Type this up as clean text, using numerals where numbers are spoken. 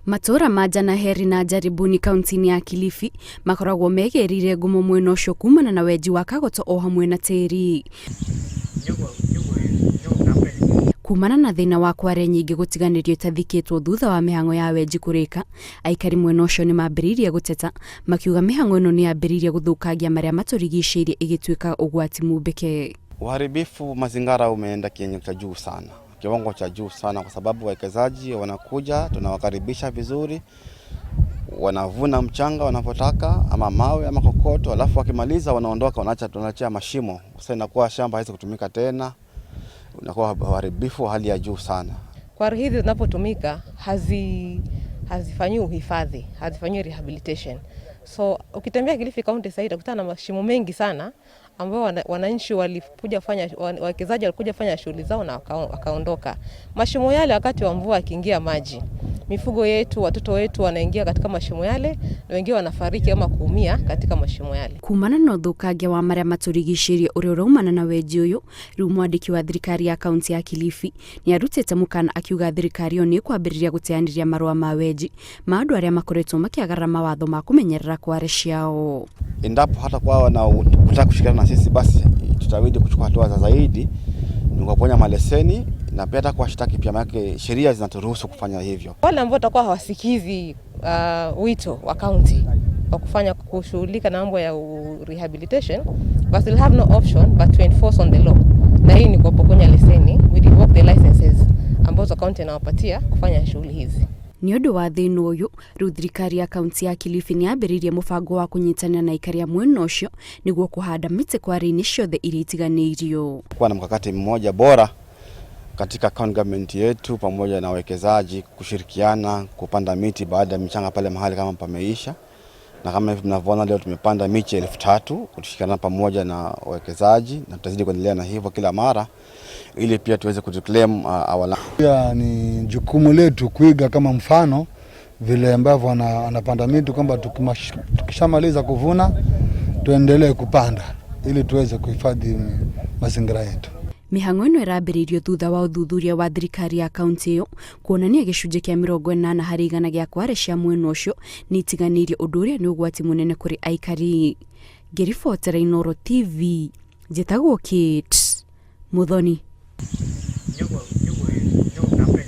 Matura maja na heri na jaribuni kaunti ya Kilifi makoragwo megerire ngumo mwena ucio kumana na weji wa kagoto o hamwe na tiri. Kumana na thina wa kware nyingi gutiganirio tathikitwo thutha wa mihango ya weji kurika, aikari mwena ucio ni mambiririe guteta makiuga mihango ino ni yambiririe guthukagia maria maturigicirie igituika ugwati mumbeke. Uharibifu mazingara umeenda kiwango cha juu sana. Kiwango cha juu sana kwa sababu wawekezaji wanakuja, tunawakaribisha vizuri, wanavuna mchanga wanapotaka ama mawe ama kokoto, alafu wakimaliza wanaondoka, tunaacha mashimo. Sasa inakuwa shamba haiwezi kutumika tena. Unakuwa uharibifu wa hali ya juu sana. Kwa hizi zinapotumika hazifanyi uhifadhi, hazifanyi rehabilitation. So ukitembea Kilifi County sasa utakutana na mashimo mengi sana ambao wananchi walikuja fanya, wawekezaji walikuja fanya shughuli zao na wakaondoka. Mashimo yale wakati wa mvua akiingia maji, mifugo yetu, watoto wetu wanaingia katika mashimo yale na wengine wanafariki ama kuumia katika mashimo yale. Kumana na uthukagia wa maria maturigicirie uria uraumana na weji uyu, riu mwandiki wa thirikari ya kaunti ya Kilifi ni arutite mukana akiuga thirikari yo ni kwambiriria guteaniria marua ma weji ma andu aria makoretwo makiagarara mawatho ma kumenyerera kware ciao. Endapo hata kwa wanataka kushirikiana na sisi, basi tutawidi kuchukua hatua za zaidi ni kuponya maleseni na pia hata kuwashtaki pia, maana sheria zinaturuhusu kufanya hivyo. Wale ambao watakuwa hawasikizi wito wa county wa kufanya kushughulika na mambo ya rehabilitation, but will have no option but to enforce on the law. Na hii ni kupokonya leseni, we revoke the licenses ambazo county inawapatia kufanya shughuli hizi. Ni undu wa thina uyu, riu thirikari ya kaunti ya Kilifi ni yambiririe mubango wa kunyitana na ikari ya mwena ucio niguo kuhanda miti kware-ini ciothe iria itiganiirio. Kwa na mkakati mmoja bora katika county government yetu pamoja na wawekezaji kushirikiana kupanda miti baada ya michanga pale mahali kama pameisha, na kama hivi mnavyoona leo tumepanda miche 3000 kushirikiana pamoja na wawekezaji, na tutazidi kuendelea na hivyo kila mara ili pia tuweze kuclaim awala. Pia ni jukumu letu kuiga kama mfano vile ambavyo anapanda miti, kwamba tukishamaliza kuvuna tuendelee kupanda ili tuweze kuhifadhi mazingira yetu. Mihango ino irambiririo thutha wa uthuthuria wa thirikari ya kaunti iyo kuonania gicunji kia 80 harĩ 100 gia kware cia mwena ucio ni itiganirie undu uria ni ugwati munene kuri aikari. Ngiribotera Inooro TV, njitagwo Kate Muthoni.